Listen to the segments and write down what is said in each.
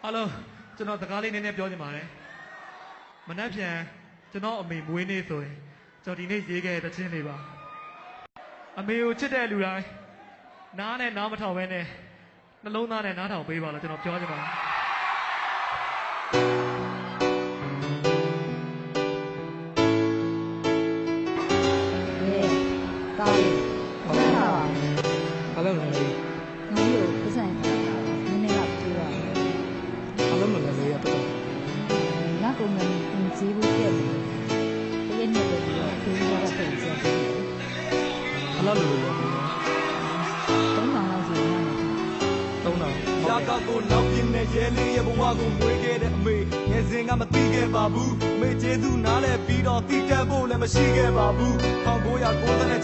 အားလုံးကျွန်တော်စကားလေးနည်းနည်းပြောချင်ပါတယ်မနှက်ပြန်ကျွန်တော်အမေမွေးနေ့ဆိုရင်ကျွန်တော်ဒီနေ့ရေးခဲ့တဲ့ချင်းလေးပါအမေကိုချစ်တဲ့လူတိုင်းနားနဲ့နားမထောင်ဘဲနဲ့နှလုံးသားနဲ့နားထောင်ပေးပါလို့ကျွန်တော်ပြောချင်ပါတယ်အားလုံးလည်းငါတို့ပတ်စံနည်းနည်းတော့ပြောရတယ်အားလုံးလည်းလည်းရတော့ငါကောင်ငယ်ကိုကြည့်ဖို့ပြည့်တယ်ဒီနေ့လည်းပြောရတော့ပြန်ဆက်တယ်အားလုံးလည်း3ရာကောက်ကိုနောက်ပြင်းနဲ့ရဲလေးရဲ့ဘဝကိုမွေးခဲ့တဲ့အမေငယ်စဉ်ကမသိခဲ့ပါဘူးအမေကျေးဇူးနားလဲပြီးတော့တည်တတ်ဖို့လည်းမရှိခဲ့ပါဘူး1996ခုနှစ်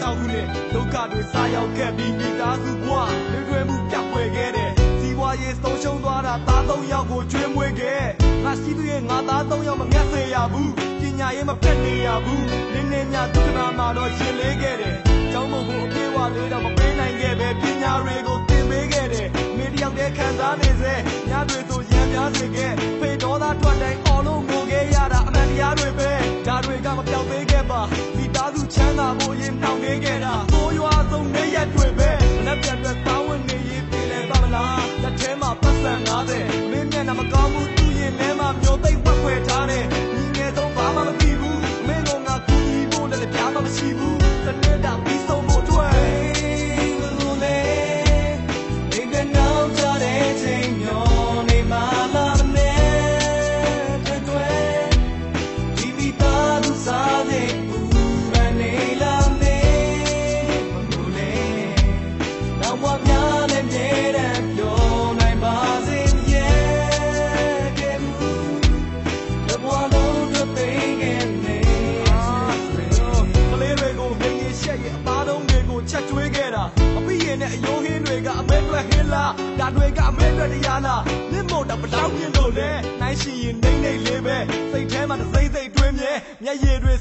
ဒုက္ခတွေစားရောက်ခဲ့ပြီးမိသားစုဘဝတွေမှုပြတ်ွယ်ခဲ့တဲ့စီးပွားရေးဆုံးရှုံးသွားတာသား3ယောက်ကိုကျွေးမွေးခဲ့ငါရှိသူရဲ့ငါသား3ယောက်မငတ်စေရဘူးပညာရေးမပြတ်နေရဘူးနင်းနေညဒုက္ခနာမှာတော့ရှင်လေးခဲ့တယ်ကျောင်းမုံကိုအပြေးဝလေးတော့မပေးနိုင်ခဲ့ပဲပညာတွေကိုသင်ပေးခဲ့တယ်မိတယောက်တည်းခံစားနေစေညတွေဆိုရံများစေခဲ့ဖေဒေါသထွက်တိုင်းအော်လို့ငိုခဲ့ရတာအမှန်တရားတွေပဲဒါတွေကမပြောင်းသေးခဲ့ပါမိသားစုချမ်းသာဖို့ရင်နှောင့်နှေးခဲ့တာကိုရွာဆုံးနေရက်တွေပဲမနှက်ပြန်အတွက်သားဝင်နေရေးပြည်လဲပါမလားလက်ထဲမှာပတ်စံ90မင်းမျက်နှာမကောင်းဘူးသူရင်ထဲမှာမျိုးသိမ့်ဝက်ခွဲထားတယ်ညီငယ်ဆုံးဘာမှမသိဘူးမင်းကငါကူညီဖို့လည်းကြားမှမရှိဘူးတနေ့တာပြီးဆုံးဖို့အတွက်ချက်ကျွေးခဲ့တာအပိရင်နဲ့အယိုးဟင်းတွေကအမဲတွက်ဟင်းလားဒါတွေကအမဲတွက်တရားလားမြင့်မို့တော့ဘလောက်မြင့်လို့လဲနိုင်ရှင်ရင်နေနေလေးပဲစိတ်ထဲမှာတစိမ့်စိတ်တွင်းမြဲမျက်ရည်တွေ